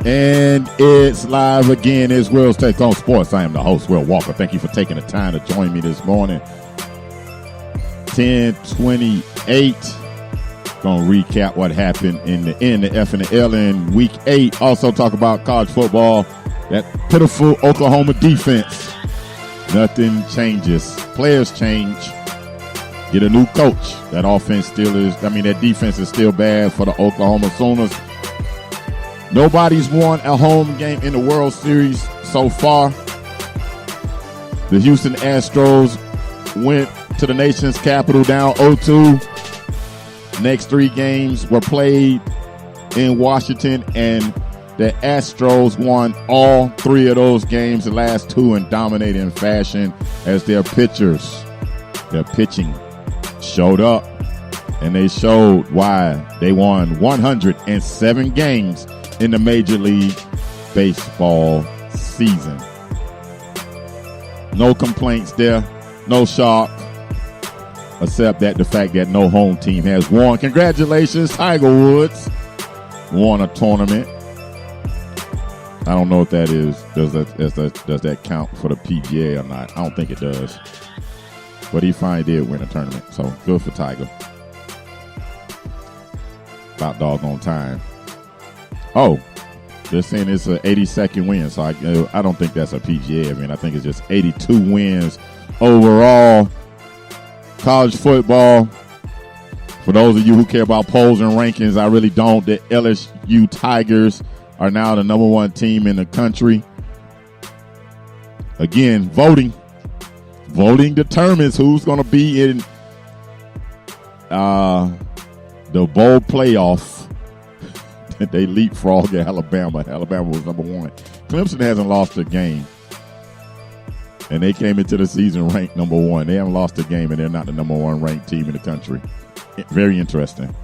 And it's live again. It's Will's Take on Sports. I am the host, Will Walker. Thank you for taking the time to join me this morning. 10:28. Gonna recap what happened in the N, the F, and the L in Week 8. Also talk about college football. That pitiful Oklahoma defense. Nothing changes. Players change. Get a new coach. That offense still is, that defense is still bad for the Oklahoma Sooners. Nobody's won a home game in the World Series so far. The Houston Astros went to the nation's capital down 0-2. Next 3 games were played in Washington, and the Astros won all 3 of those games, the last 2 in dominating fashion, as their pitching showed up, and they showed why they won 107 games in the Major League Baseball season. No complaints there, no shock, except that the fact that no home team has won. Congratulations, Tiger Woods won a tournament. I don't know if that is, does that count for the PGA or not? I don't think it does. But he finally did win a tournament, so good for Tiger. About doggone time. Oh, they're saying it's an 82nd win, so I don't think that's a PGA. I think it's just 82 wins overall. College football, for those of you who care about polls and rankings, I really don't. The LSU Tigers are now the number 1 team in the country. Again, voting determines who's going to be in the bowl playoff. They leapfrog at Alabama. Alabama was number 1. Clemson hasn't lost a game, and they came into the season ranked number 1. They haven't lost a game, and they're not the number 1 ranked team in the country. Very interesting.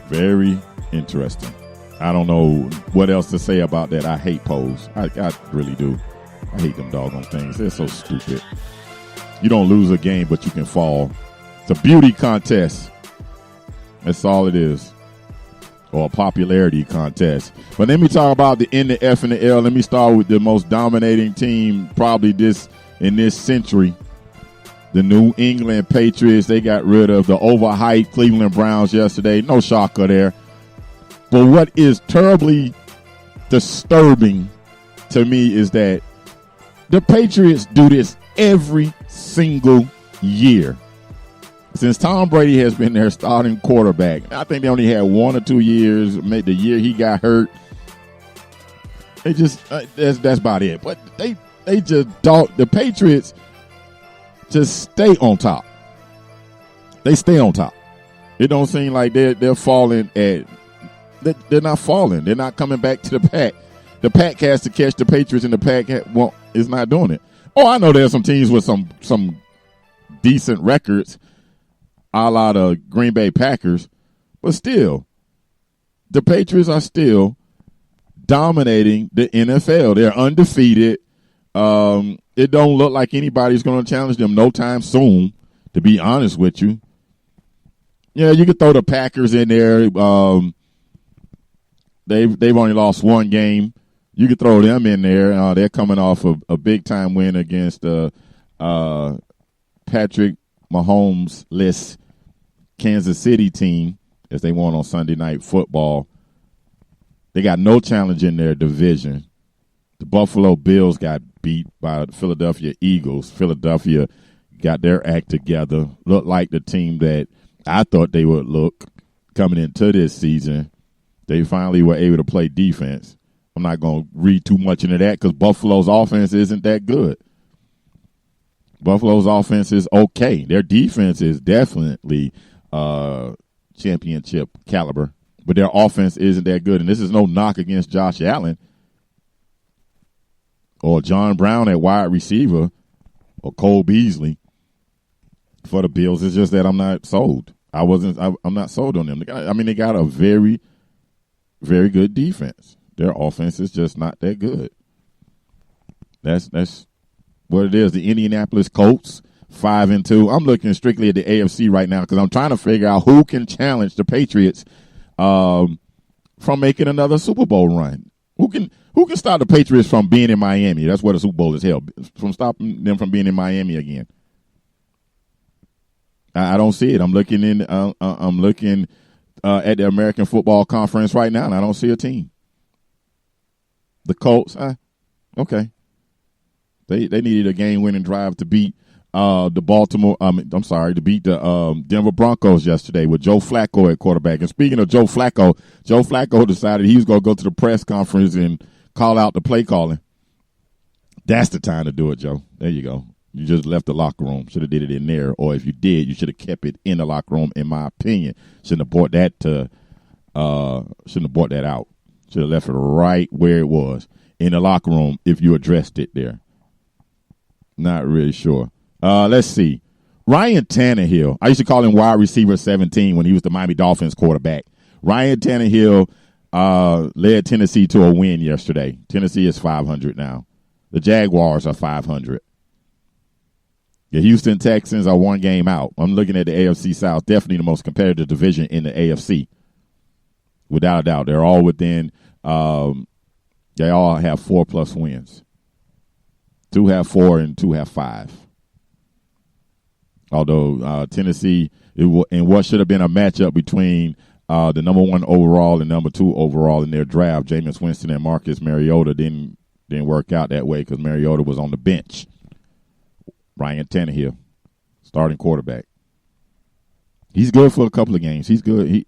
Very interesting. I don't know what else to say about that. I hate polls. I really do. I hate them doggone things. They're so stupid. You don't lose a game, but you can fall. It's a beauty contest. That's all it is. Or a popularity contest. But let me talk about the N, the F, and the L. Let me start with the most dominating team probably in this century. The New England Patriots. They got rid of the overhyped Cleveland Browns yesterday. No shocker there. But what is terribly disturbing to me is that the Patriots do this every single year. Since Tom Brady has been their starting quarterback, I think they only had 1 or 2 years. Maybe the year he got hurt, they just that's about it. But they just don't. The Patriots just stay on top. They stay on top. It don't seem like they're falling at. They're not falling. They're not coming back to the pack. The pack has to catch the Patriots, and the pack is not doing it. Oh, I know there's some teams with some decent records, a la the Green Bay Packers, but still, the Patriots are still dominating the NFL. They're undefeated. It don't look like anybody's going to challenge them no time soon, to be honest with you. Yeah, you could throw the Packers in there. They've only lost 1 game. You could throw them in there. They're coming off a big-time win against Patrick Mahomes-less Kansas City team, as they won on Sunday Night Football. They got no challenge in their division. The Buffalo Bills got beat by the Philadelphia Eagles. Philadelphia got their act together. Looked like the team that I thought they would look coming into this season. They finally were able to play defense. I'm not going to read too much into that because Buffalo's offense isn't that good. Buffalo's offense is okay. Their defense is definitely championship caliber, but their offense isn't that good. And this is no knock against Josh Allen or John Brown at wide receiver or Cole Beasley for the Bills. It's just that I'm not sold. I'm not sold on them. They got a very, very good defense. Their offense is just not that good. That's what it is. The Indianapolis Colts, 5-2. I'm looking strictly at the AFC right now because I'm trying to figure out who can challenge the Patriots from making another Super Bowl run. Who can stop the Patriots from being in Miami? That's where the Super Bowl is held. From stopping them from being in Miami again. I don't see it. I'm looking at the American Football Conference right now, and I don't see a team. The Colts, okay. They needed a game-winning drive to beat to beat the Denver Broncos yesterday with Joe Flacco at quarterback. And speaking of Joe Flacco decided he was going to go to the press conference and call out the play calling. That's the time to do it, Joe. There you go. You just left the locker room. Should have did it in there. Or if you did, you should have kept it in the locker room, in my opinion. Shouldn't have brought that out. Should have left it right where it was, in the locker room, if you addressed it there. Not really sure. Let's see. Ryan Tannehill. I used to call him wide receiver 17 when he was the Miami Dolphins quarterback. Ryan Tannehill led Tennessee to a win yesterday. Tennessee is 500 now. The Jaguars are 500. The Houston Texans are one game out. I'm looking at the AFC South, definitely the most competitive division in the AFC. Without a doubt. They're all within, they all have 4+ wins. 2 have 4 and 2 have 5. Although Tennessee, in what should have been a matchup between the number 1 overall and number 2 overall in their draft, Jameis Winston and Marcus Mariota, didn't work out that way because Mariota was on the bench. Ryan Tannehill, starting quarterback. He's good for a couple of games. He's good.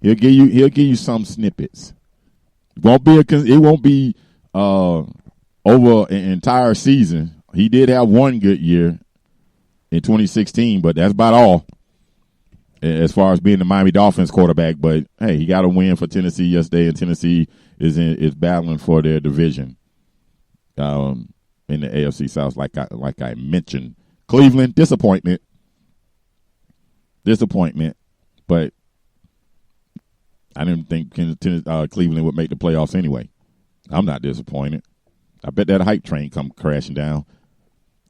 He'll give you some snippets. It won't be over an entire season. He did have one good year in 2016, but that's about all as far as being the Miami Dolphins quarterback. But hey, he got a win for Tennessee yesterday, and Tennessee is battling for their division. In the AFC South, like I mentioned. Cleveland, disappointment, but I didn't think Cleveland would make the playoffs anyway. I'm not disappointed. I bet that hype train come crashing down.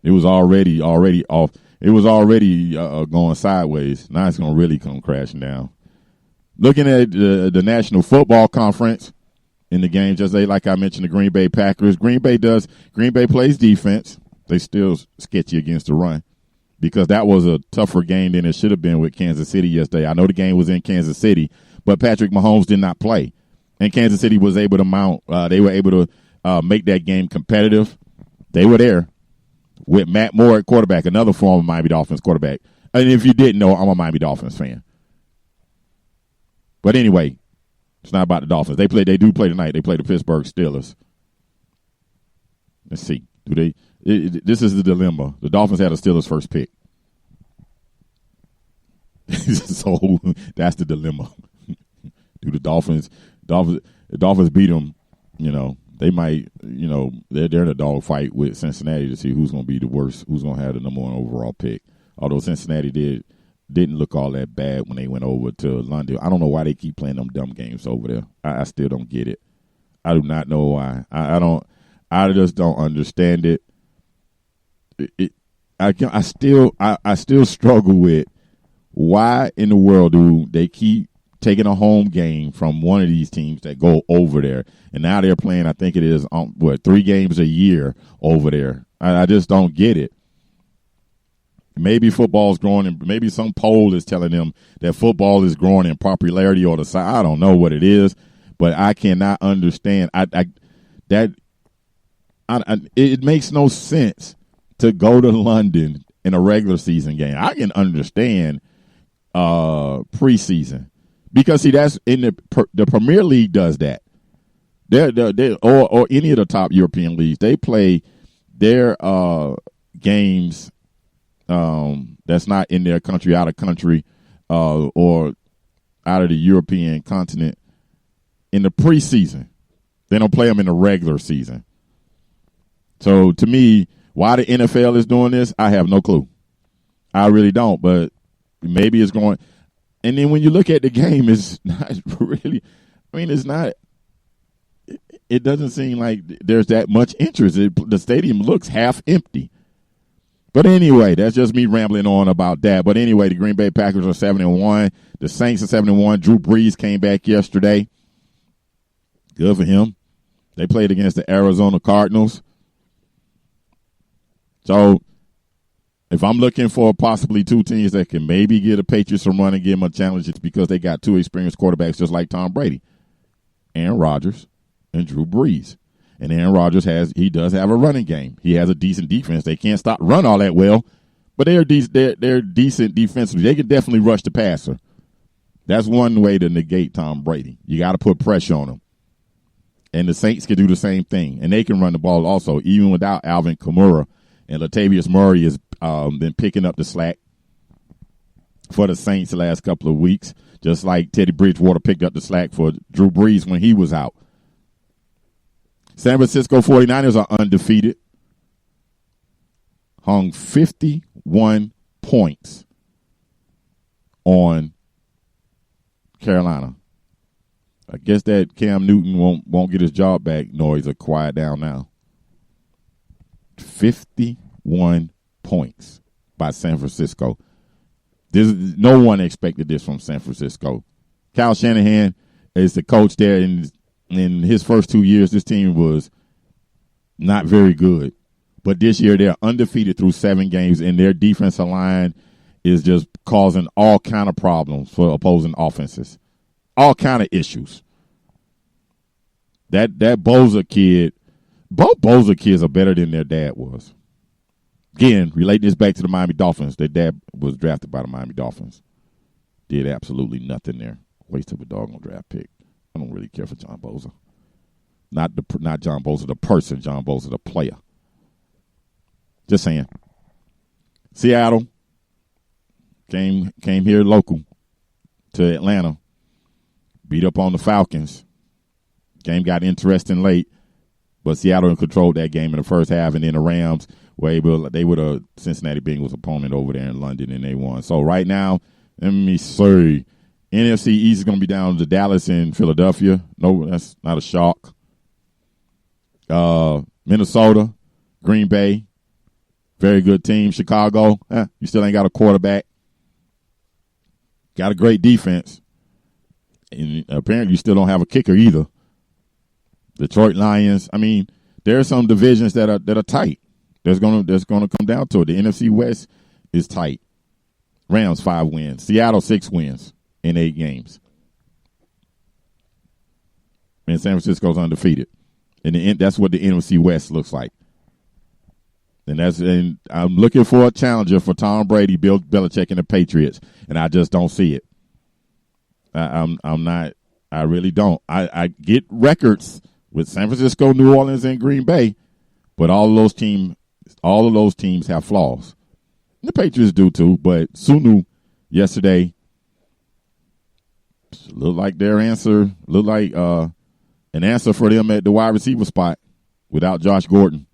It was already off. It was already going sideways. Now it's going to really come crashing down. Looking at the National Football Conference, in the game just like I mentioned, the Green Bay Packers. Green Bay plays defense. They still sketchy against the run because that was a tougher game than it should have been with Kansas City yesterday. I know the game was in Kansas City, but Patrick Mahomes did not play. And Kansas City was able to mount. They were able to make that game competitive. They were there with Matt Moore at quarterback, another former Miami Dolphins quarterback. And if you didn't know, I'm a Miami Dolphins fan. But anyway, it's not about the Dolphins. They do play tonight. They play the Pittsburgh Steelers. Let's see. This is the dilemma. The Dolphins had the Steelers' first pick. So that's the dilemma. Do the Dolphins beat them, they might, they're in a dog fight with Cincinnati to see who's going to be the worst, who's going to have the number 1 overall pick. Although Cincinnati didn't look all that bad when they went over to London. I don't know why they keep playing them dumb games over there. I still don't get it. I do not know why. I just don't understand it. I still struggle with why in the world do they keep taking a home game from one of these teams that go over there, and now they're playing, I think it is 3 games a year over there. I just don't get it. Maybe football's growing, and maybe some poll is telling them that football is growing in popularity or the side. I don't know what it is, but I cannot understand. It makes no sense to go to London in a regular season game. I can understand preseason because see that's in the Premier League does that. Or any of the top European leagues, they play their games. That's not in their country, out of country, or out of the European continent in the preseason. They don't play them in the regular season. So to me, why the NFL is doing this, I have no clue. I really don't, but maybe it's going. And then when you look at the game, it's not really, it's not, it doesn't seem like there's that much interest. The stadium looks half empty. But anyway, that's just me rambling on about that. But anyway, the Green Bay Packers are 7-1. The Saints are 7-1. Drew Brees came back yesterday. Good for him. They played against the Arizona Cardinals. So if I'm looking for possibly two teams that can maybe get the Patriots some run and give them a challenge, it's because they got two experienced quarterbacks just like Tom Brady. Aaron Rodgers and Drew Brees. And Aaron Rodgers does have a running game. He has a decent defense. They can't stop run all that well, but they're decent defensively. They can definitely rush the passer. That's one way to negate Tom Brady. You got to put pressure on him. And the Saints can do the same thing, and they can run the ball also, even without Alvin Kamara. And Latavius Murray has been picking up the slack for the Saints the last couple of weeks, just like Teddy Bridgewater picked up the slack for Drew Brees when he was out. San Francisco 49ers are undefeated. Hung 51 points on Carolina. I guess that Cam Newton won't get his job back noise will quiet down now. 51 points by San Francisco. No one expected this from San Francisco. Kyle Shanahan is the coach there, and in his first 2 years, this team was not very good. But this year, they're undefeated through 7 games, and their defensive line is just causing all kind of problems for opposing offenses. All kind of issues. That Bosa kid, both Bosa kids are better than their dad was. Again, relating this back to the Miami Dolphins. Their dad was drafted by the Miami Dolphins. Did absolutely nothing there. Waste of a doggone draft pick. I don't really care for John Bosa. Not John Bosa, the person, John Bosa, the player. Just saying. Seattle came here local to Atlanta. Beat up on the Falcons. Game got interesting late, but Seattle controlled that game in the first half, and then the Rams were able. They were the Cincinnati Bengals opponent over there in London, and they won. So right now, let me see. NFC East is going to be down to Dallas and Philadelphia. No, that's not a shock. Minnesota, Green Bay, very good team. Chicago, you still ain't got a quarterback. Got a great defense. And apparently you still don't have a kicker either. Detroit Lions. I mean, there are some divisions that are tight. There's gonna come down to it. The NFC West is tight. Rams 5 wins. Seattle 6 wins in 8 games. And San Francisco's undefeated. And that's what the NFC West looks like. And I'm looking for a challenger for Tom Brady, Bill Belichick, and the Patriots, and I just don't see it. I'm not. I really don't. I get records with San Francisco, New Orleans, and Green Bay, but all of those teams have flaws. The Patriots do too, but Sunu yesterday looked like their answer. Looked like an answer for them at the wide receiver spot without Josh Gordon.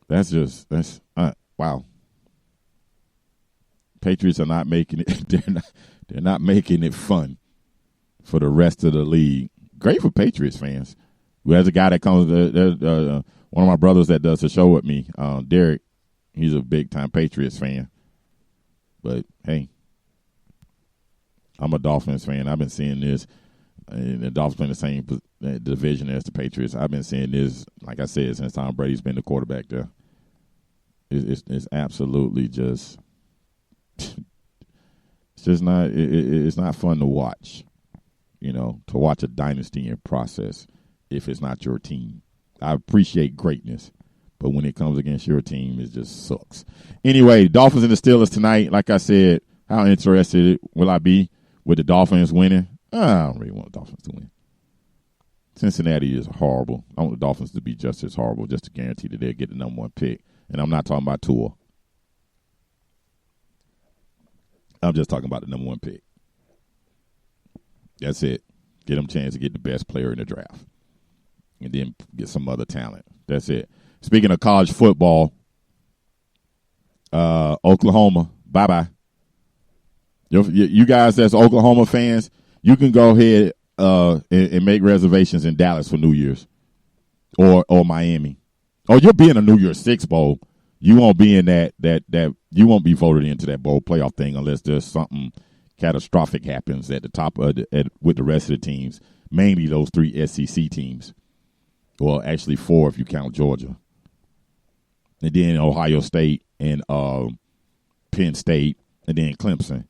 That's wow. Patriots are not making it. They're not making it fun for the rest of the league. Great for Patriots fans. There's a guy that comes. One of my brothers that does the show with me, Derek. He's a big time Patriots fan. But hey, I'm a Dolphins fan. I've been seeing this, and the Dolphins playing the same division as the Patriots. I've been seeing this, like I said, since Tom Brady's been the quarterback there. It's absolutely just. It's just not. It's not fun to watch. To watch a dynasty in process if it's not your team. I appreciate greatness, but when it comes against your team, it just sucks. Anyway, Dolphins and the Steelers tonight. Like I said, how interested will I be with the Dolphins winning? I don't really want the Dolphins to win. Cincinnati is horrible. I want the Dolphins to be just as horrible, just to guarantee that they'll get the number 1 pick. And I'm not talking about Tua. I'm just talking about the number 1 pick. That's it. Get them a chance to get the best player in the draft. And then get some other talent. That's it. Speaking of college football, Oklahoma, bye-bye. You guys that's Oklahoma fans, you can go ahead and make reservations in Dallas for New Year's or Miami Oh, you'll be in a New Year's Six bowl. You won't be in that you won't be voted into that bowl playoff thing unless there's something catastrophic happens at the top of with the rest of the teams, mainly those 3 SEC teams. Well, actually 4 if you count Georgia. And then Ohio State and Penn State and then Clemson.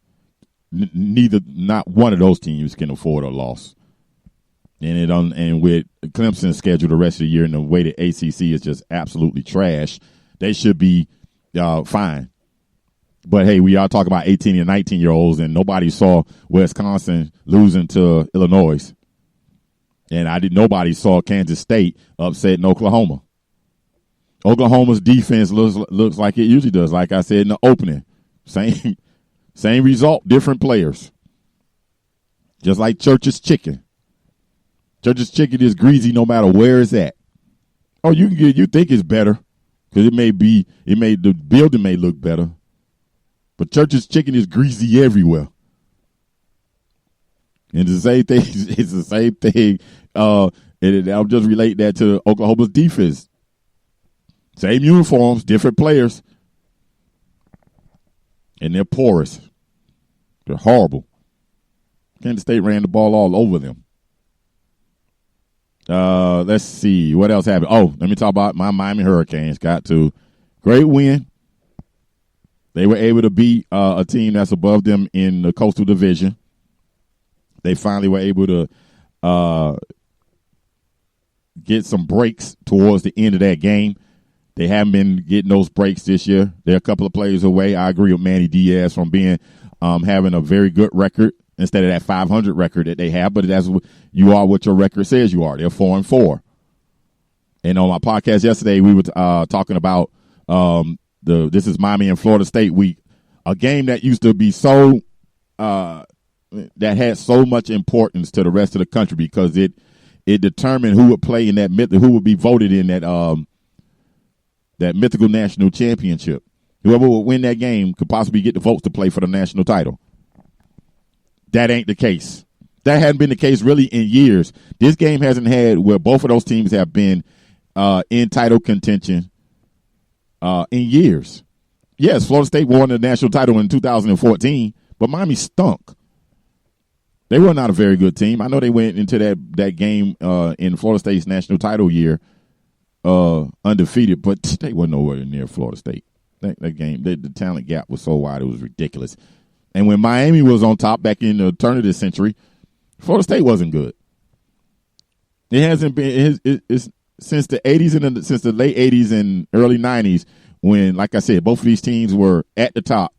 Not one of those teams can afford a loss. And with Clemson's schedule the rest of the year and the way the ACC is just absolutely trash, they should be fine. But, hey, we are talking about 18 and 19-year-olds, and nobody saw Wisconsin losing to Illinois. And nobody saw Kansas State upsetting Oklahoma. Oklahoma's defense looks like it usually does, like I said in the opening. Same result, different players. Just like Church's chicken. Church's chicken is greasy no matter where it's at. Oh, you think it's better because the building may look better, but Church's chicken is greasy everywhere. And it's the same thing. It's the same thing. And I'll just relate that to Oklahoma's defense. Same uniforms, different players, and they're porous. They're horrible. Kansas State ran the ball all over them. Let's see. What else happened? Oh, let me talk about my Miami Hurricanes. Got to. Great win. They were able to beat a team that's above them in the Coastal Division. They finally were able to get some breaks towards the end of that game. They haven't been getting those breaks this year. They're a couple of plays away. I agree with Manny Diaz from being having a very good record instead of that 500 record that they have. But that's you are what your record says you are. They're 4-4. And on my podcast yesterday, we were talking about this is Miami and Florida State week, a game that used to be so that had so much importance to the rest of the country because it determined who would play in that who would be voted in that mythical national championship. Whoever would win that game could possibly get the votes to play for the national title. That ain't the case. That hadn't been the case really in years. This game hasn't had where both of those teams have been in title contention in years. Yes, Florida State won the national title in 2014, but Miami stunk. They were not a very good team. I know they went into that game in Florida State's national title year undefeated, but they were nowhere near Florida State. That game, the talent gap was so wide, it was ridiculous. And when Miami was on top back in the turn of this century, Florida State wasn't good. It hasn't been it's since the 80s and since the late 80s and early 90s when, like I said, both of these teams were at the top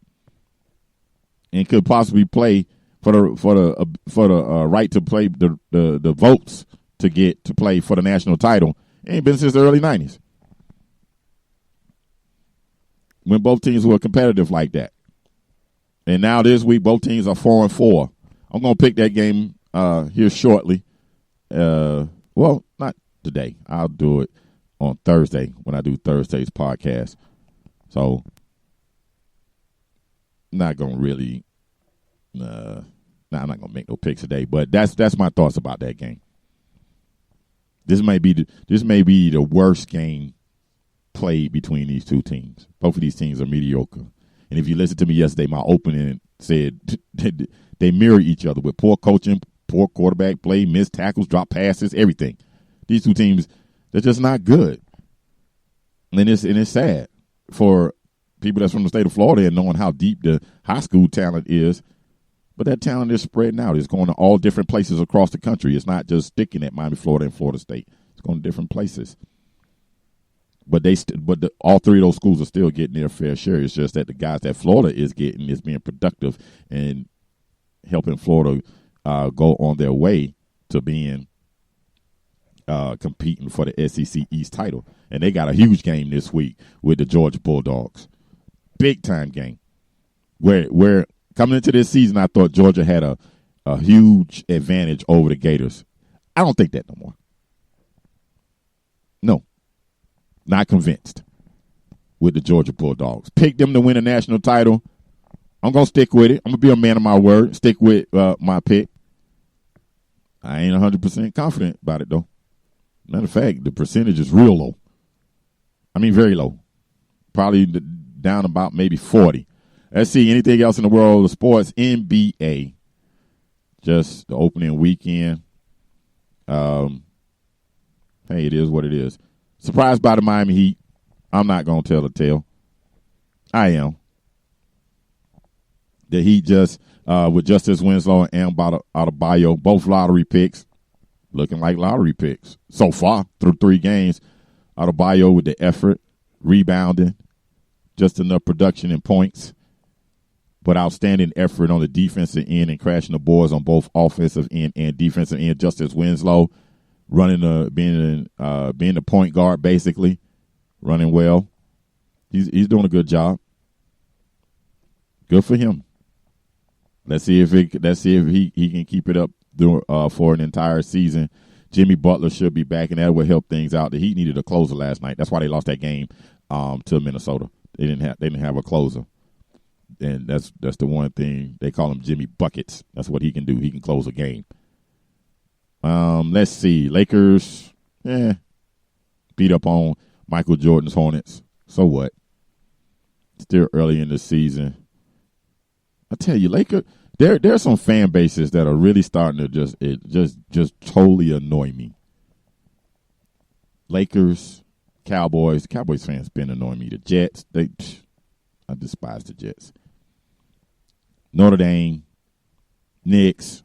and could possibly play for the right to play the votes to get to play for the national title. It ain't been since the early 90s when both teams were competitive like that. And now this week, both teams are 4-4. I'm going to pick that game here shortly. Well, not today. I'll do it on Thursday when I do Thursday's podcast. So, not going to really I'm not going to make no picks today, but that's my thoughts about that game. This may be the worst game played between these two teams. Both of these teams are mediocre. And if you listen to me yesterday, my opening said they mirror each other with poor coaching, poor quarterback play, missed tackles, drop passes, everything. These two teams, they're just not good. And it's sad for people that's from the state of Florida and knowing how deep the high school talent is. But that talent is spreading out. It's going to all different places across the country. It's not just sticking at Miami, Florida, and Florida State. It's going to different places. But all three of those schools are still getting their fair share. It's just that the guys that Florida is getting is being productive and helping Florida go on their way to being competing for the SEC East title. And they got a huge game this week with the Georgia Bulldogs. Big time game. Where coming into this season, I thought Georgia had a huge advantage over the Gators. I don't think that no more. No. Not convinced with the Georgia Bulldogs. Pick them to win a national title. I'm going to stick with it. I'm going to be a man of my word. Stick with my pick. I ain't 100% confident about it, though. Matter of fact, the percentage is real low. Very low. Probably down about maybe 40. Let's see, anything else in the world of sports? NBA. Just the opening weekend. Hey, it is what it is. Surprised by the Miami Heat. I'm not going to tell the tale. I am. The Heat just, with Justice Winslow and Adebayo, both lottery picks, looking like lottery picks so far through 3 games. Adebayo with the effort, rebounding, just enough production and points, but outstanding effort on the defensive end and crashing the boards on both offensive end and defensive end. Justice Winslow running being the point guard basically, running well. He's doing a good job. Good for him. Let's see if he can keep it up for an entire season. Jimmy Butler should be back, and that will help things out. The Heat needed a closer last night. That's why they lost that game to Minnesota. They didn't have a closer, and that's the one thing they call him, Jimmy Buckets. That's what he can do. He can close a game. Let's see, Lakers. Beat up on Michael Jordan's Hornets. So what? Still early in the season. I tell you, Lakers. There are some fan bases that are really starting to just totally annoy me. Lakers, Cowboys fans been annoying me. The Jets, I despise the Jets. Notre Dame, Knicks,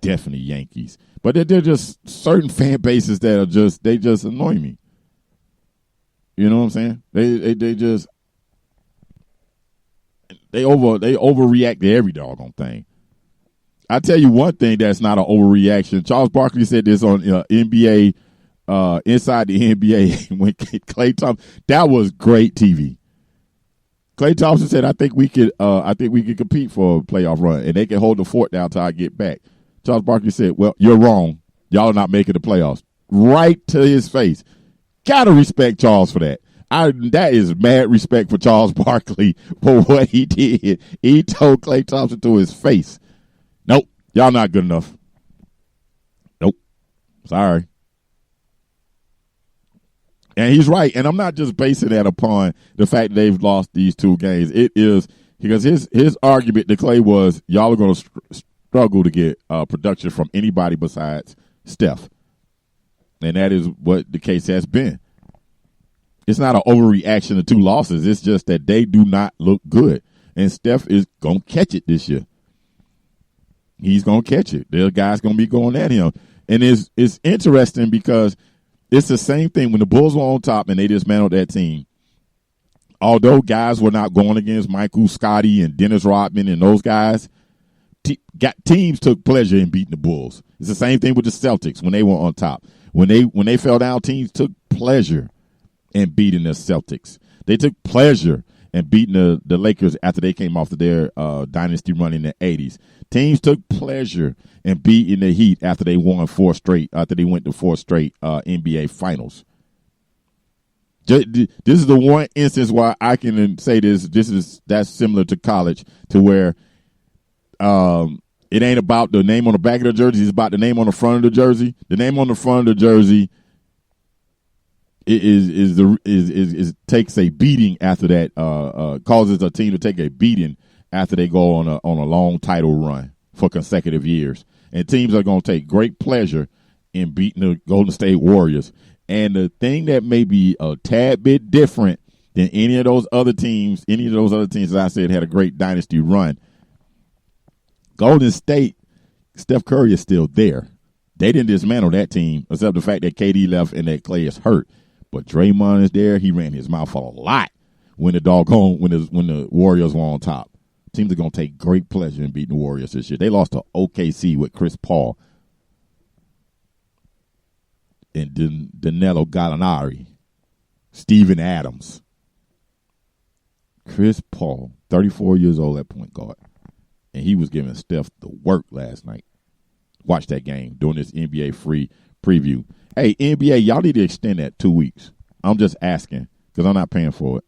definitely Yankees. But they're just certain fan bases that are they just annoy me. You know what I'm saying? They overreact to every doggone thing. I tell you one thing that's not an overreaction. Charles Barkley said this on NBA, Inside the NBA when Klay Thompson. That was great TV. Klay Thompson said, "I think we could compete for a playoff run, and they can hold the fort down till I get back." Charles Barkley said, "Well, you're wrong. Y'all are not making the playoffs." Right to his face. Gotta respect Charles for that. That is mad respect for Charles Barkley for what he did. He told Klay Thompson to his face, "Nope, y'all not good enough. Nope, sorry." And he's right. And I'm not just basing that upon the fact that they've lost these 2 games. It is because his argument to Klay was, y'all are going to struggle to get production from anybody besides Steph. And that is what the case has been. It's not an overreaction to 2 losses. It's just that they do not look good. And Steph is going to catch it this year. He's going to catch it. The guy's going to be going at him. And it's interesting because it's the same thing when the Bulls were on top and they dismantled that team. Although guys were not going against Michael Scotty and Dennis Rodman and those guys, teams took pleasure in beating the Bulls. It's the same thing with the Celtics when they were on top. When they fell down, teams took pleasure in beating the Celtics. They took pleasure in beating the Lakers after they came off of their dynasty run in the 80s. Teams took pleasure in beating the Heat after they won 4 straight, after they went to 4 straight NBA finals. This is the one instance why I can say that's similar to college, to where it ain't about the name on the back of the jersey, it's about the name on the front of the jersey. The name on the front of the jersey is takes a beating after that, causes a team to take a beating after they go on a long title run for consecutive years. And teams are going to take great pleasure in beating the Golden State Warriors. And the thing that may be a tad bit different than any of those other teams that I said had a great dynasty run, Golden State, Steph Curry is still there. They didn't dismantle that team, except the fact that KD left and that Klay is hurt. But Draymond is there. He ran his mouth a lot when the Warriors were on top. Teams are going to take great pleasure in beating the Warriors this year. They lost to OKC with Chris Paul and Danilo Gallinari, Steven Adams. Chris Paul, 34 years old at point guard. And he was giving Steph the work last night. Watch that game during this NBA free preview. Hey, NBA, y'all need to extend that 2 weeks. I'm just asking because I'm not paying for it.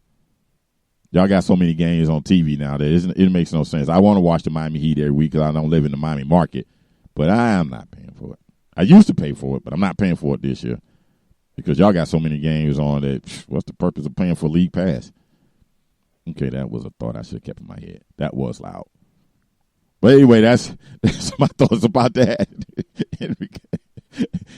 Y'all got so many games on TV now that it makes no sense. I want to watch the Miami Heat every week because I don't live in the Miami market, but I am not paying for it. I used to pay for it, but I'm not paying for it this year. Because y'all got so many games on that. What's the purpose of paying for League Pass? Okay, that was a thought I should have kept in my head. That was loud. But anyway, that's my thoughts about that.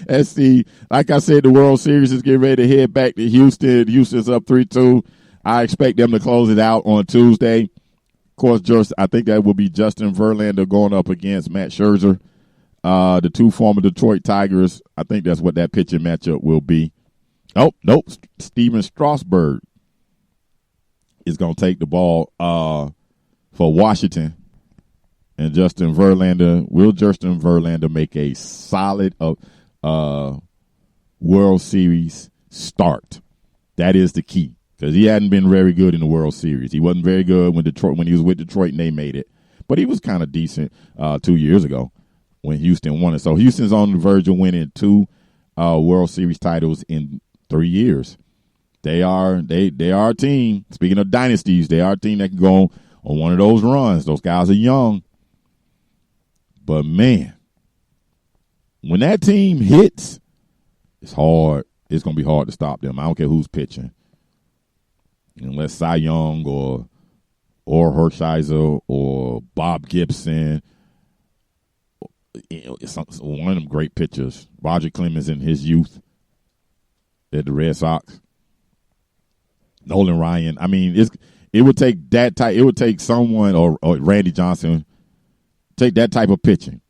SC, like I said, the World Series is getting ready to head back to Houston. Houston's up 3-2. I expect them to close it out on Tuesday. Of course, I think that will be Justin Verlander going up against Matt Scherzer, the two former Detroit Tigers. I think that's what that pitching matchup will be. Oh, nope. Steven Strasburg is going to take the ball for Washington. And will Justin Verlander make a solid World Series start? That is the key, because he hadn't been very good in the World Series. He wasn't very good when he was with Detroit and they made it. But he was kind of decent 2 years ago when Houston won it. So Houston's on the verge of winning 2 World Series titles in 3 years. They are a team. Speaking of dynasties, they are a team that can go on one of those runs. Those guys are young. But, man, when that team hits, it's hard. It's going to be hard to stop them. I don't care who's pitching. Unless Cy Young or Hershiser or Bob Gibson, it's one of them great pitchers. Roger Clemens in his youth at the Red Sox. Nolan Ryan. I mean, it would take that type. It would take someone or Randy Johnson. Take that type of pitching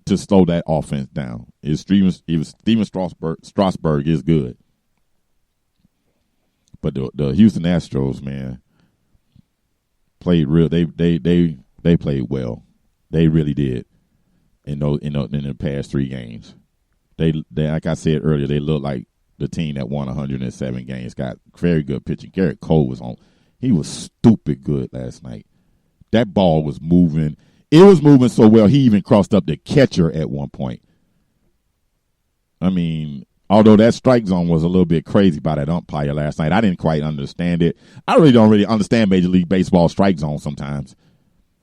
to slow that offense down. Steven Strasburg is good. But the Houston Astros, man, played real. They played well. They really did. In the past 3 games, they like I said earlier, they look like the team that won 107 games. Got very good pitching. Garrett Cole was on. He was stupid good last night. That ball was moving. It was moving so well, he even crossed up the catcher at one point. I mean, although that strike zone was a little bit crazy by that umpire last night, I didn't quite understand it. I really don't understand Major League Baseball strike zone sometimes.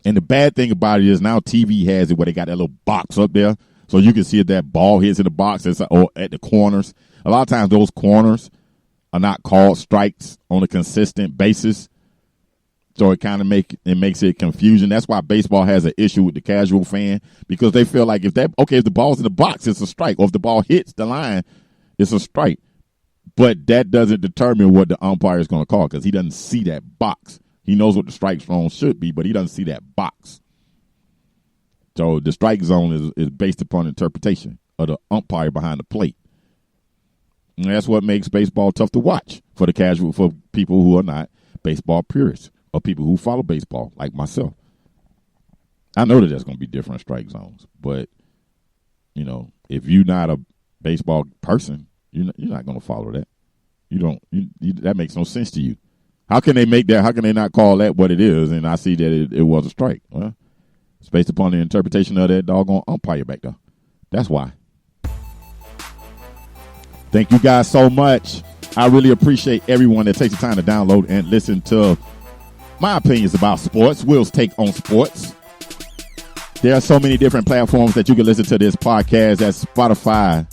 And the bad thing about it is now TV has it where they got that little box up there, so you can see if that ball hits in the box or at the corners. A lot of times those corners are not called strikes on a consistent basis. So it kind of makes it confusion. That's why baseball has an issue with the casual fan, because they feel like if the ball's in the box, it's a strike. Or if the ball hits the line, it's a strike. But that doesn't determine what the umpire is going to call, because he doesn't see that box. He knows what the strike zone should be, but he doesn't see that box. So the strike zone is based upon interpretation of the umpire behind the plate. And that's what makes baseball tough to watch for people who are not baseball purists. Or people who follow baseball, like myself. I know that there's going to be different strike zones, but if you're not a baseball person, you're not going to follow that. That makes no sense to you. How can they make that? How can they not call that what it is? And I see that it was a strike. Well, it's based upon the interpretation of that doggone umpire back there. That's why. Thank you guys so much. I really appreciate everyone that takes the time to download and listen to my opinions about sports. Will's take on sports. There are so many different platforms that you can listen to this podcast. That's Spotify,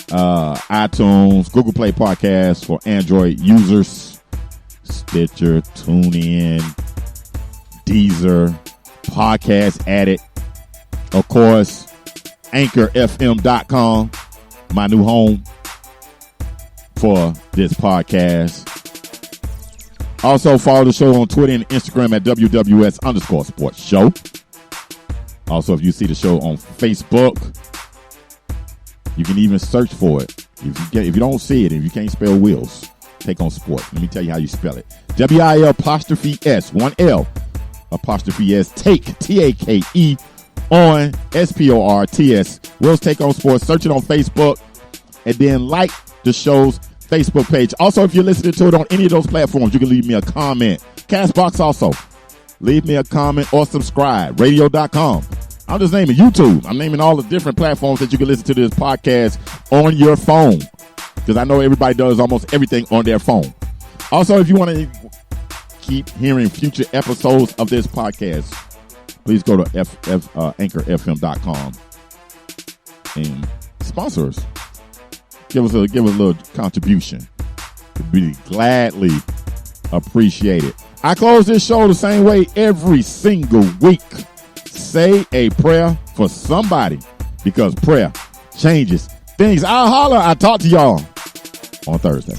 iTunes, Google Play Podcasts for Android users, Stitcher, TuneIn, Deezer, Podcast Addict, of course, AnchorFM.com, my new home for this podcast. Also, follow the show on Twitter and Instagram at WWS_sports show. Also, if you see the show on Facebook, you can even search for it. If you don't see it, if you can't spell Wills, take on sports. Let me tell you how you spell it. WIL''S, 1L, ''S, take, TAKE, on SPORTS. Will's Take on Sports. Search it on Facebook and then like the show's Facebook page. Also, if you're listening to it on any of those platforms, you can leave me a comment. Castbox also. Leave me a comment or subscribe. Radio.com. I'm just naming YouTube. I'm naming all the different platforms that you can listen to this podcast on your phone, because I know everybody does almost everything on their phone. Also, if you want to keep hearing future episodes of this podcast, please go to AnchorFM.com and sponsor us. Give us a little contribution. We'd gladly appreciate it. I close this show the same way every single week. Say a prayer for somebody, because prayer changes things. I'll holler. I'll talk to y'all on Thursday.